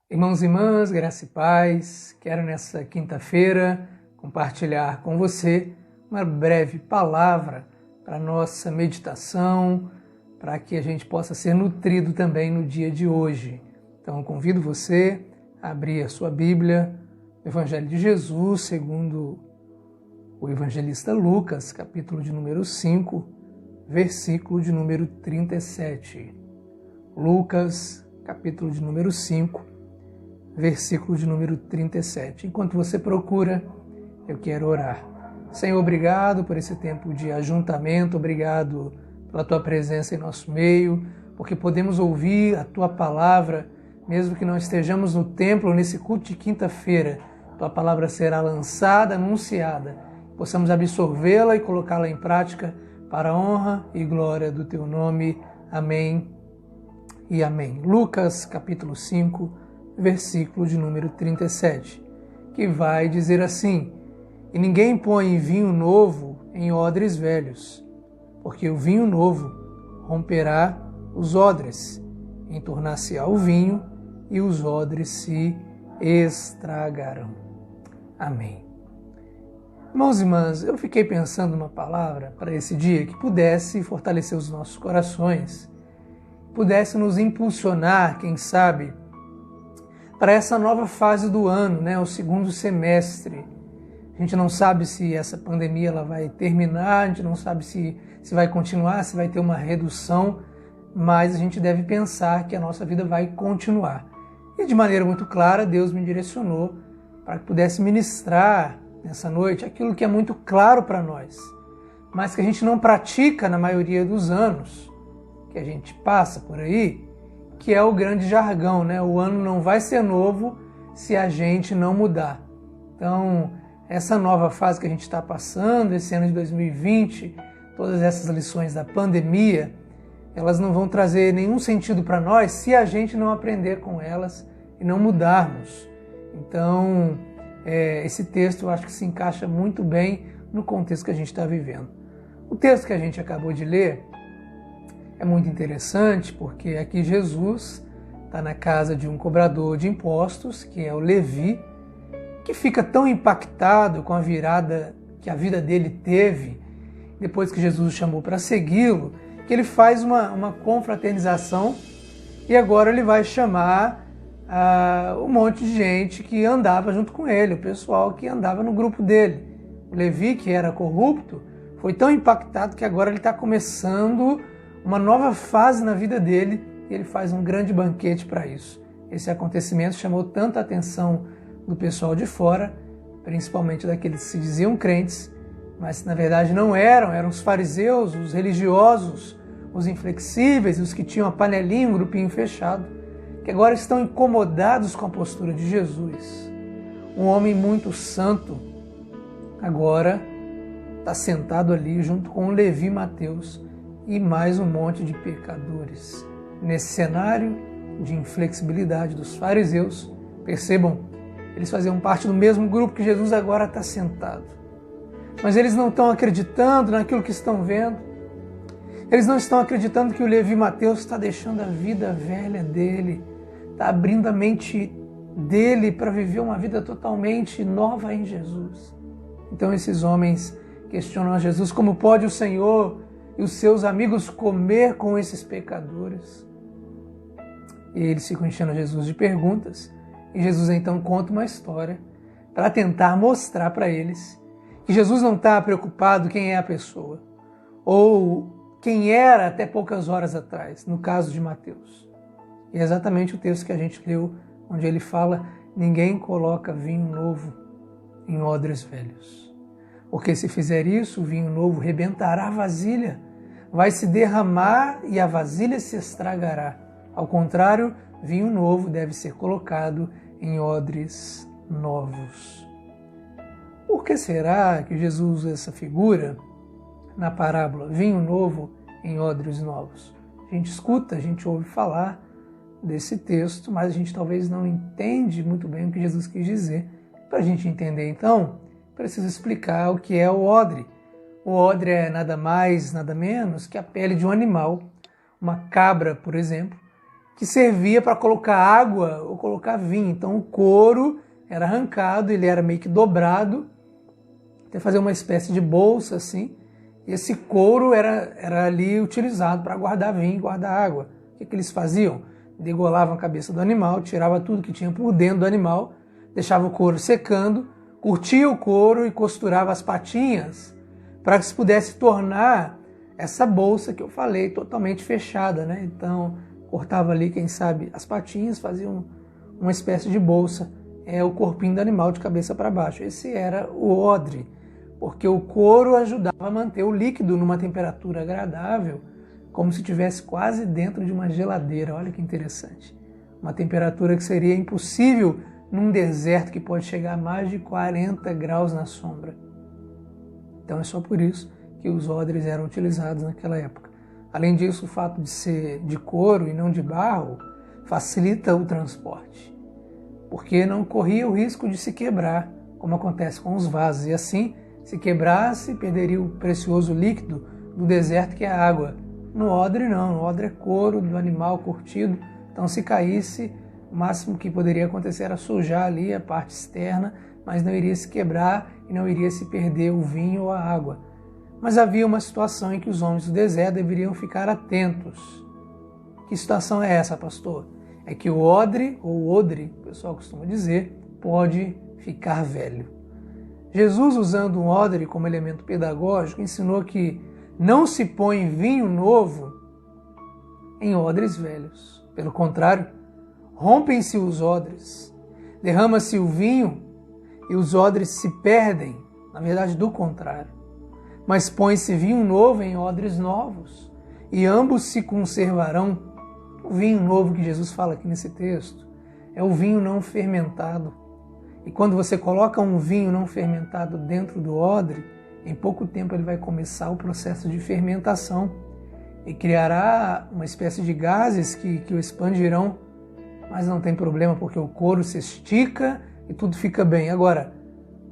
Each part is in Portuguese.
Irmãos e irmãs, graça e paz, quero nessa quinta-feira compartilhar com você uma breve palavra para a nossa meditação, para que a gente possa ser nutrido também no dia de hoje. Então, convido você a abrir a sua Bíblia, o Evangelho de Jesus, segundo o evangelista Lucas, capítulo de número 5, versículo de número 37. Lucas, capítulo de número 5, versículo de número 37. Enquanto você procura, eu quero orar. Senhor, obrigado por esse tempo de ajuntamento, obrigado pela Tua presença em nosso meio, porque podemos ouvir a Tua palavra, mesmo que não estejamos no templo, nesse culto de quinta-feira. Tua palavra será lançada, anunciada, possamos absorvê-la e colocá-la em prática para a honra e glória do Teu nome. Amém e amém. Lucas, capítulo 5, versículo de número 37, que vai dizer assim: E ninguém põe vinho novo em odres velhos, porque o vinho novo romperá os odres, entornar-se-á o vinho e os odres se estragarão. Amém. Irmãos e irmãs, eu fiquei pensando numa palavra para esse dia que pudesse fortalecer os nossos corações, pudesse nos impulsionar, quem sabe, para essa nova fase do ano, o segundo semestre. A gente não sabe se essa pandemia ela vai terminar, a gente não sabe se vai continuar, se vai ter uma redução, mas a gente deve pensar que a nossa vida vai continuar. E de maneira muito clara, Deus me direcionou para que pudesse ministrar nessa noite aquilo que é muito claro para nós, mas que a gente não pratica na maioria dos anos que a gente passa por aí, que é o grande jargão, O ano não vai ser novo se a gente não mudar. Então, essa nova fase que a gente está passando, esse ano de 2020, todas essas lições da pandemia, elas não vão trazer nenhum sentido para nós se a gente não aprender com elas e não mudarmos. Então, esse texto eu acho que se encaixa muito bem no contexto que a gente está vivendo. O texto que a gente acabou de ler é muito interessante porque aqui Jesus está na casa de um cobrador de impostos, que é o Levi, que fica tão impactado com a virada que a vida dele teve, depois que Jesus o chamou para segui-lo, que ele faz uma confraternização e agora ele vai chamar um monte de gente que andava junto com ele, o pessoal que andava no grupo dele. O Levi, que era corrupto, foi tão impactado que agora ele está começando uma nova fase na vida dele e ele faz um grande banquete para isso. Esse acontecimento chamou tanta atenção do pessoal de fora, principalmente daqueles que se diziam crentes, mas na verdade não eram os fariseus, os religiosos, os inflexíveis, os que tinham a panelinha, um grupinho fechado, que agora estão incomodados com a postura de Jesus. Um homem muito santo agora está sentado ali junto com Levi e Mateus, e mais um monte de pecadores. Nesse cenário de inflexibilidade dos fariseus, percebam, eles faziam parte do mesmo grupo que Jesus agora está sentado. Mas eles não estão acreditando naquilo que estão vendo. Eles não estão acreditando que o Levi Mateus está deixando a vida velha dele, está abrindo a mente dele para viver uma vida totalmente nova em Jesus. Então esses homens questionam a Jesus: como pode o Senhor e os seus amigos comer com esses pecadores? E eles ficam enchendo Jesus de perguntas. E Jesus então conta uma história para tentar mostrar para eles que Jesus não está preocupado quem é a pessoa, ou quem era até poucas horas atrás, no caso de Mateus. E é exatamente o texto que a gente leu, onde ele fala: ninguém coloca vinho novo em odres velhos. Porque se fizer isso, o vinho novo rebentará a vasilha, vai se derramar e a vasilha se estragará. Ao contrário, vinho novo deve ser colocado em odres novos. Por que será que Jesus usa essa figura na parábola, vinho novo em odres novos? A gente escuta, a gente ouve falar desse texto, mas a gente talvez não entende muito bem o que Jesus quis dizer. Para a gente entender, então, precisa explicar o que é o odre. O odre é nada mais, nada menos que a pele de um animal, uma cabra, por exemplo, que servia para colocar água ou colocar vinho. Então o couro era arrancado, ele era meio que dobrado, até fazer uma espécie de bolsa assim. E esse couro era ali utilizado para guardar vinho e guardar água. O que eles faziam? Degolavam a cabeça do animal, tirava tudo que tinha por dentro do animal, deixava o couro secando, curtia o couro e costurava as patinhas para que se pudesse tornar essa bolsa que eu falei totalmente fechada, né? Então cortava ali, quem sabe, as patinhas, fazia uma espécie de bolsa, o corpinho do animal de cabeça para baixo. Esse era o odre, porque o couro ajudava a manter o líquido numa temperatura agradável, como se estivesse quase dentro de uma geladeira. Olha que interessante. Uma temperatura que seria impossível num deserto que pode chegar a mais de 40 graus na sombra. Então é só por isso que os odres eram utilizados naquela época. Além disso, o fato de ser de couro e não de barro facilita o transporte, porque não corria o risco de se quebrar, como acontece com os vasos. E assim, se quebrasse, perderia o precioso líquido do deserto que é a água. No odre não, no odre é couro do animal curtido, então se caísse, o máximo que poderia acontecer era sujar ali a parte externa, mas não iria se quebrar e não iria se perder o vinho ou a água. Mas havia uma situação em que os homens do deserto deveriam ficar atentos. Que situação é essa, pastor? É que o odre, ou odre, o pessoal costuma dizer, pode ficar velho. Jesus, usando um odre como elemento pedagógico, ensinou que não se põe vinho novo em odres velhos. Pelo contrário, rompem-se os odres, derrama-se o vinho e os odres se perdem. Na verdade, do contrário. Mas põe-se vinho novo em odres novos e ambos se conservarão. O vinho novo que Jesus fala aqui nesse texto é o vinho não fermentado. E quando você coloca um vinho não fermentado dentro do odre, em pouco tempo ele vai começar o processo de fermentação e criará uma espécie de gases que o expandirão, mas não tem problema porque o couro se estica e tudo fica bem. Agora,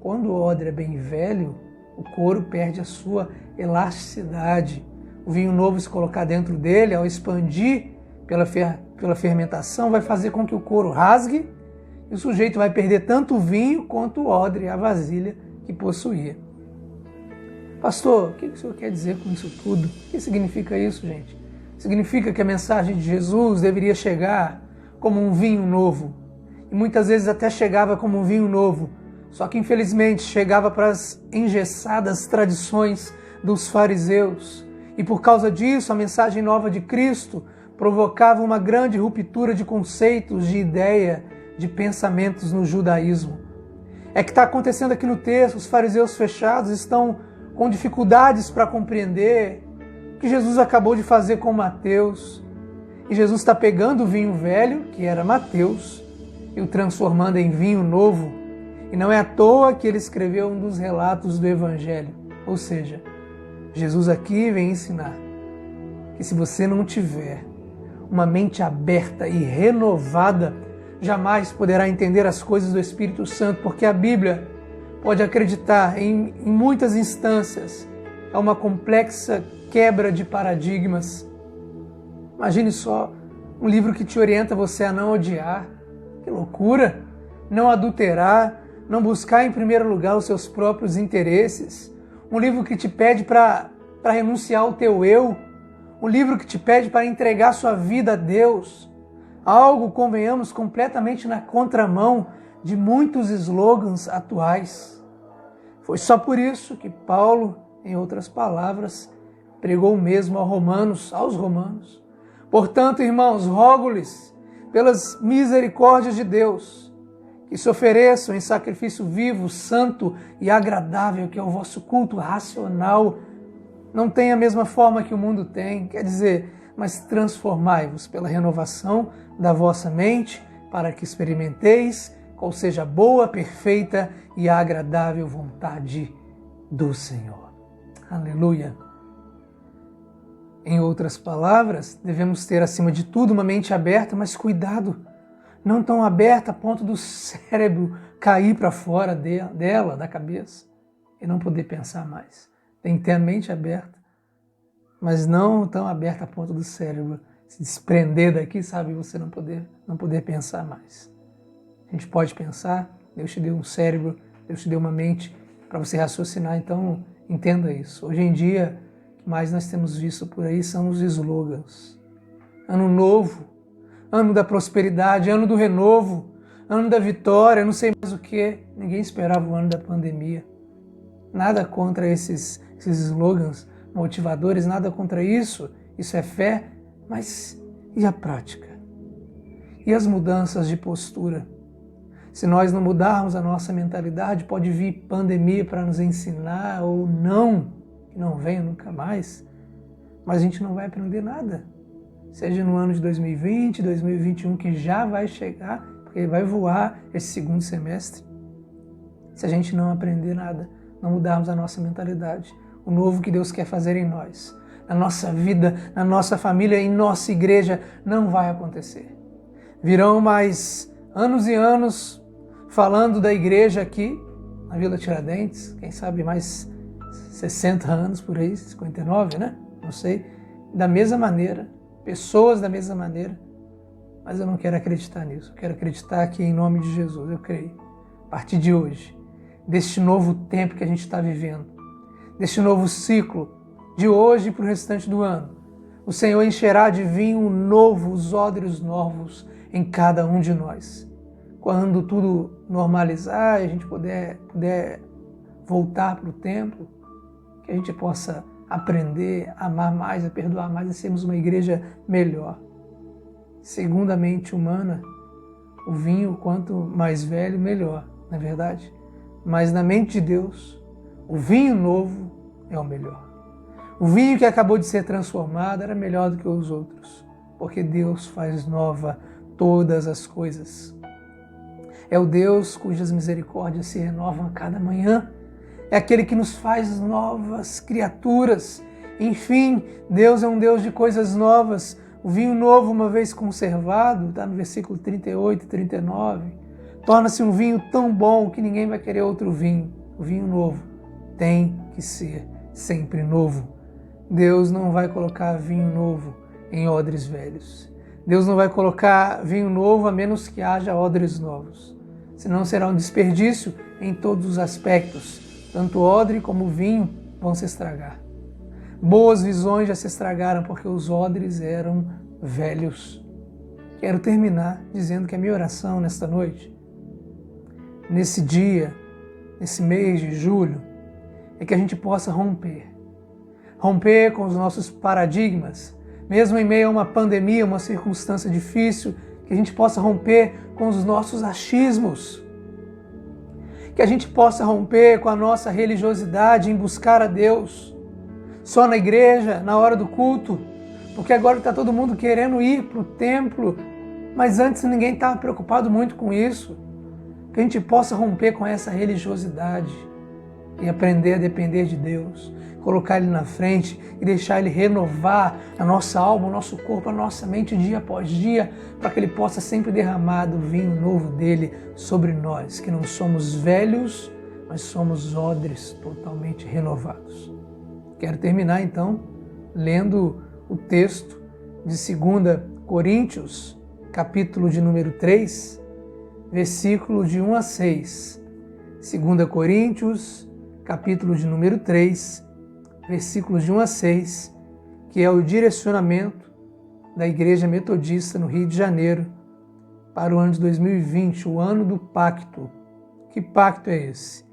quando o odre é bem velho, o couro perde a sua elasticidade. O vinho novo, se colocar dentro dele, ao expandir pela fermentação, vai fazer com que o couro rasgue e o sujeito vai perder tanto o vinho quanto o odre, a vasilha que possuía. Pastor, o que o senhor quer dizer com isso tudo? O que significa isso, gente? Significa que a mensagem de Jesus deveria chegar como um vinho novo. E muitas vezes até chegava como um vinho novo, só que infelizmente chegava para as engessadas tradições dos fariseus. E por causa disso, a mensagem nova de Cristo provocava uma grande ruptura de conceitos, de ideia, de pensamentos no judaísmo. É que está acontecendo aqui no texto, os fariseus fechados estão com dificuldades para compreender o que Jesus acabou de fazer com Mateus. E Jesus está pegando o vinho velho, que era Mateus, e o transformando em vinho novo. E não é à toa que ele escreveu um dos relatos do Evangelho. Ou seja, Jesus aqui vem ensinar que se você não tiver uma mente aberta e renovada, jamais poderá entender as coisas do Espírito Santo, porque a Bíblia pode acreditar em muitas instâncias a uma complexa quebra de paradigmas. Imagine só um livro que te orienta você a não odiar. Que loucura! Não adulterar, não buscar em primeiro lugar os seus próprios interesses. Um livro que te pede para renunciar ao teu eu. Um livro que te pede para entregar sua vida a Deus. Algo, convenhamos, completamente na contramão de muitos slogans atuais. Foi só por isso que Paulo, em outras palavras, pregou mesmo aos romanos. Portanto, irmãos, rogo-lhes, pelas misericórdias de Deus, que se ofereçam em sacrifício vivo, santo e agradável, que é o vosso culto racional. Não tem a mesma forma que o mundo tem, quer dizer, mas transformai-vos pela renovação da vossa mente, para que experimenteis qual seja a boa, perfeita e agradável vontade do Senhor. Aleluia! Em outras palavras, devemos ter acima de tudo uma mente aberta, mas cuidado, não tão aberta a ponto do cérebro cair para fora dela, da cabeça, e não poder pensar mais. Tem que ter a mente aberta, mas não tão aberta a ponto do cérebro se desprender daqui, sabe, e você não poder pensar mais. A gente pode pensar, Deus te deu um cérebro, Deus te deu uma mente para você raciocinar, então entenda isso. Hoje em dia, o que mais nós temos visto por aí são os slogans. Ano novo, ano da prosperidade, ano do renovo, ano da vitória, não sei mais o que. Ninguém esperava o ano da pandemia. Nada contra esses slogans motivadores, nada contra isso. Isso é fé, mas e a prática? E as mudanças de postura? Se nós não mudarmos a nossa mentalidade, pode vir pandemia para nos ensinar ou não, que não venha nunca mais, mas a gente não vai aprender nada. Seja no ano de 2020, 2021, que já vai chegar, porque vai voar esse segundo semestre. Se a gente não aprender nada, não mudarmos a nossa mentalidade, o novo que Deus quer fazer em nós, na nossa vida, na nossa família, em nossa igreja, não vai acontecer. Virão mais anos e anos falando da igreja aqui, na Vila Tiradentes, quem sabe mais 60 anos por aí, 59, né? Não sei. Da mesma maneira, pessoas da mesma maneira, mas eu não quero acreditar nisso. Eu quero acreditar que em nome de Jesus, eu creio, a partir de hoje, deste novo tempo que a gente está vivendo, deste novo ciclo, de hoje para o restante do ano, o Senhor encherá de vinho novo, os odres novos em cada um de nós. Quando tudo normalizar e a gente puder voltar para o templo, que a gente possa aprender a amar mais, a perdoar mais, a sermos uma igreja melhor. Segundo a mente humana, o vinho, quanto mais velho, melhor, não é verdade? Mas na mente de Deus, o vinho novo é o melhor. O vinho que acabou de ser transformado era melhor do que os outros, porque Deus faz nova todas as coisas. É o Deus cujas misericórdias se renovam a cada manhã. É aquele que nos faz novas criaturas. Enfim, Deus é um Deus de coisas novas. O vinho novo, uma vez conservado, está no versículo 38 e 39, torna-se um vinho tão bom que ninguém vai querer outro vinho. O vinho novo tem que ser sempre novo. Deus não vai colocar vinho novo em odres velhos. Deus não vai colocar vinho novo a menos que haja odres novos. Senão será um desperdício em todos os aspectos. Tanto o odre como o vinho vão se estragar. Boas visões já se estragaram porque os odres eram velhos. Quero terminar dizendo que a minha oração nesta noite, nesse dia, nesse mês de julho, é que a gente possa romper com os nossos paradigmas, mesmo em meio a uma pandemia, uma circunstância difícil, que a gente possa romper com os nossos achismos, que a gente possa romper com a nossa religiosidade em buscar a Deus só na igreja, na hora do culto, porque agora está todo mundo querendo ir para o templo, mas antes ninguém estava preocupado muito com isso, que a gente possa romper com essa religiosidade e aprender a depender de Deus, colocar Ele na frente e deixar Ele renovar a nossa alma, o nosso corpo, a nossa mente dia após dia, para que Ele possa sempre derramar do vinho novo dEle sobre nós, que não somos velhos, mas somos odres totalmente renovados. Quero terminar então lendo o texto de 2 Coríntios, capítulo de número 3, versículo de 1 a 6. 2 Coríntios, capítulo de número 3, versículos de 1 a 6, que é o direcionamento da Igreja Metodista no Rio de Janeiro para o ano de 2020, o ano do pacto. Que pacto é esse?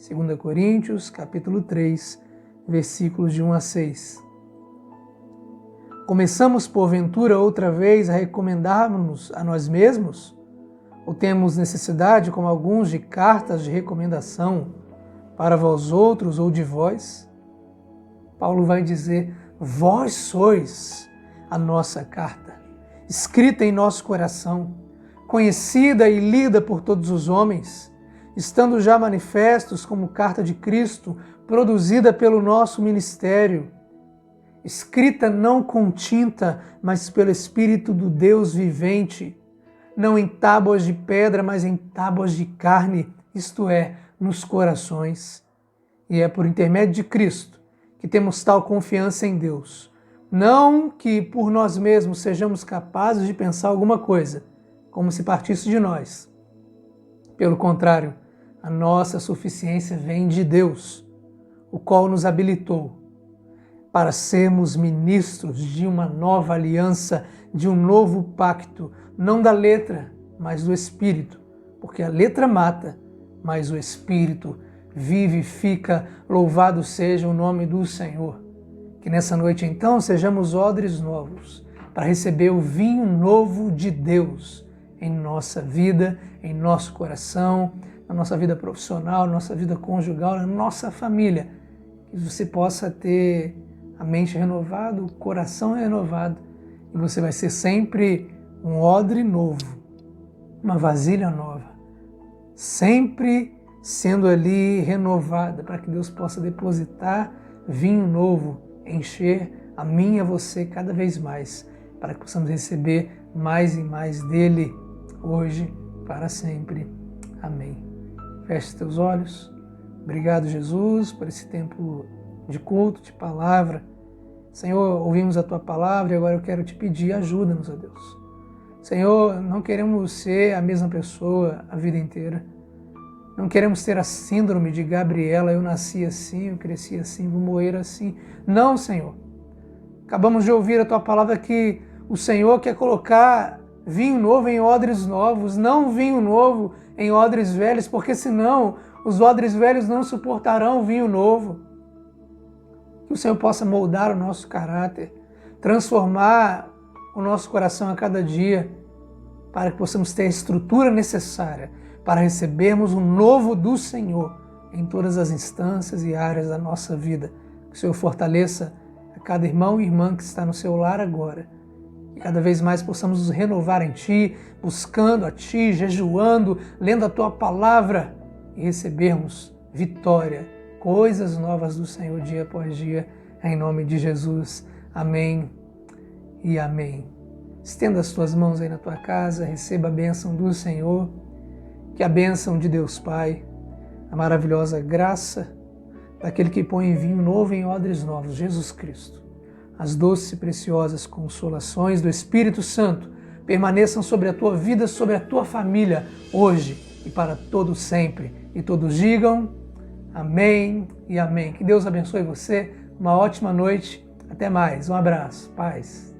2 Coríntios, capítulo 3, versículos de 1 a 6. Começamos, porventura, outra vez a recomendar-nos a nós mesmos? Ou temos necessidade, como alguns, de cartas de recomendação para vós outros ou de vós? Paulo vai dizer, vós sois a nossa carta, escrita em nosso coração, conhecida e lida por todos os homens, estando já manifestos como carta de Cristo, produzida pelo nosso ministério, escrita não com tinta, mas pelo Espírito do Deus vivente, não em tábuas de pedra, mas em tábuas de carne, isto é, nos corações. E é por intermédio de Cristo que temos tal confiança em Deus, Não que por nós mesmos sejamos capazes de pensar alguma coisa, como se partisse de nós. Pelo contrário, a nossa suficiência vem de Deus, o qual nos habilitou para sermos ministros de uma nova aliança, de um novo pacto, não da letra, mas do Espírito, porque a letra mata, mas o Espírito vivifica. Louvado seja o nome do Senhor. Que nessa noite, então, sejamos odres novos para receber o vinho novo de Deus em nossa vida, em nosso coração, na nossa vida profissional, na nossa vida conjugal, na nossa família. Que você possa ter a mente renovada, o coração renovado, e você vai ser sempre um odre novo, uma vasilha nova, sempre sendo ali renovada, para que Deus possa depositar vinho novo, encher a mim e a você cada vez mais, para que possamos receber mais e mais dele, hoje, para sempre. Amém. Feche teus olhos. Obrigado, Jesus, por esse tempo de culto, de palavra. Senhor, ouvimos a Tua palavra e agora eu quero Te pedir, ajuda-nos, ó Deus. Senhor, não queremos ser a mesma pessoa a vida inteira. Não queremos ter a síndrome de Gabriela, eu nasci assim, eu cresci assim, vou morrer assim. Não, Senhor. Acabamos de ouvir a Tua palavra que o Senhor quer colocar vinho novo em odres novos, não vinho novo em odres velhos, porque senão os odres velhos não suportarão o vinho novo. Que o Senhor possa moldar o nosso caráter, transformar o nosso coração a cada dia, para que possamos ter a estrutura necessária para recebermos o novo do Senhor em todas as instâncias e áreas da nossa vida. Que o Senhor fortaleça a cada irmão e irmã que está no seu lar agora. E cada vez mais possamos nos renovar em Ti, buscando a Ti, jejuando, lendo a Tua palavra e recebermos vitória, coisas novas do Senhor dia após dia, em nome de Jesus. Amém e amém. Estenda as tuas mãos aí na tua casa, receba a bênção do Senhor, que a bênção de Deus Pai, a maravilhosa graça daquele que põe vinho novo em odres novos, Jesus Cristo, as doces e preciosas consolações do Espírito Santo permaneçam sobre a tua vida, sobre a tua família, hoje e para todo sempre. E todos digam amém e amém. Que Deus abençoe você, uma ótima noite, até mais, um abraço, paz.